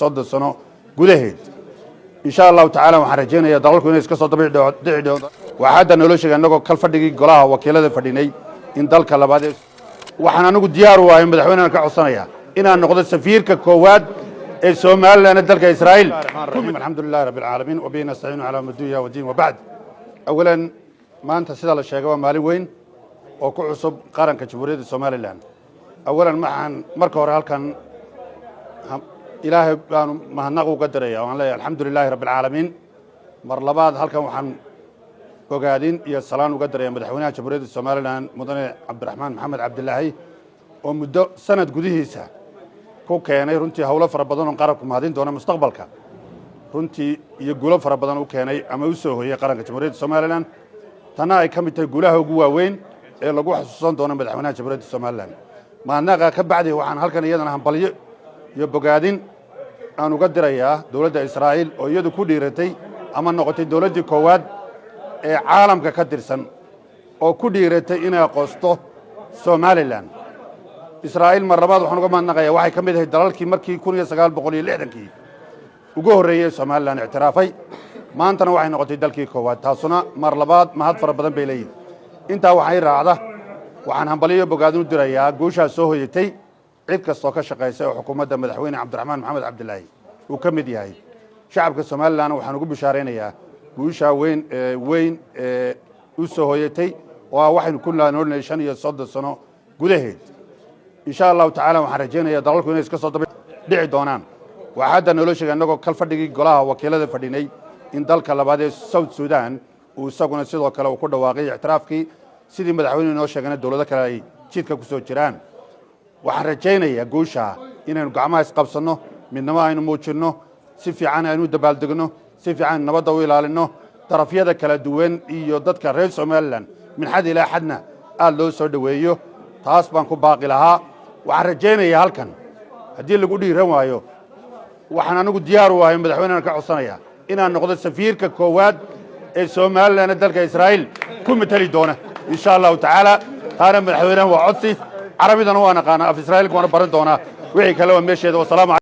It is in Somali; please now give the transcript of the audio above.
صد سنة جودهد إن شاء الله تعالى وحرجينا يا دلكم إنه إسكت صدق دعي وحدا نقولش إنه كل فرد جلاها وكيله فرديني إن دلك الله بعد وحنا نقول ديار وهم بدحونا كعصنيا إن نقول السفير ككواد السومال لأن دلك إسرائيل الحمد لله رب العالمين وبين نستعين على مدوية ودين وبعد أولا ما أنت سيد الله الشيخ مالي وين وكعصب قارن كجمهورية الصومال الآن أولا معن مركور هالكن إلهي ما هنقو قدرية وعلى الحمد لله رب العالمين مرلباد هالكن وحن وقاعدين يا السلام وقدرية مدحونا جمهورية الصومال الآن مدن عبد الرحمن محمد عبد الله ومدة سنة جديدة كوكياني رنتي هولا فربضان قاربكم هذين دونا مستقبلك runtii iyo guulo fara badan u keenay ama u soo hooyay qaranka Jamhuuriyadda Soomaaliland tana ay kamid tahay guulaha ugu waaweyn ee lagu xasuusan doono madaxweynaha Jamhuuriyadda Soomaaliland maanaqa ka bacdi waxaan halkan iyadana hanbalyo iyo bogaadin aan uga dirayaa dawladda Israa'iil oo iyadu ku dhiiratay ama noqotay dawladdii koowaad ee caalamka ka tirsan oo ku dhiiratay inay aqoosto Soomaaliland Israa'iil marlabaad waxaan uga maanaqayaa waxay kamid tahay dalalkii markii 1960kii ugu horeeyay Soomaaliland اعترافay maantana waxay noqotay dalkii koowaad taasuna mar labaad mahad fara badan bay leeyihiin inta waxay raacda waxaan hanbaliyo bogaadin u dirayaa guusha soo hoyatay cid kastoo ka shaqeysay oo xukuumadda madaxweyne Cabdiraxmaan Maxamed Cabdilaahi uu ka mid yahay shacabka Soomaaliland waxaan ugu bishaareynayaa guusha weyn u soo hoyatay oo waxaynu ku noolnahay 5 sano gudaheed insha Allah taala waxaan rajeynayaa dalalku inay iska soo dhici doonaan وحدا نقولش إنه كل فرد جلاها وكيله فرديني إن دلك الله بعد السود السودان وساقنا سيد وكلا وكل واقعي اعتراف كي سيد مدحوين نوشة كانت الدولة كلا شيء كوسو جيران وحرجينا يا جوشة إن الجماعة قبصنه من نوع إنه موتشنه سيف عنا إنه دبالدقنه سيف عنا نبض ويل على إنه طرف يدا كلا دوين يضد كرئيس عملان من حد إلى حدنا قال له سود وياه تاس بانكو باقي لها وحرجينا يا هالكن هدي اللي قولي روايو waxaan anigu diyaar u ahay madaxweynaha ka codsanaya inaan noqdo safiirka koowaad ee Soomaaliland dalka Israa'iil ku matali doona insha Allah taala taana madaxweynaha waa codsi carabidan waa naqaan af Israa'iil kuna baran doona wixii kale oo meesheeda wasalaam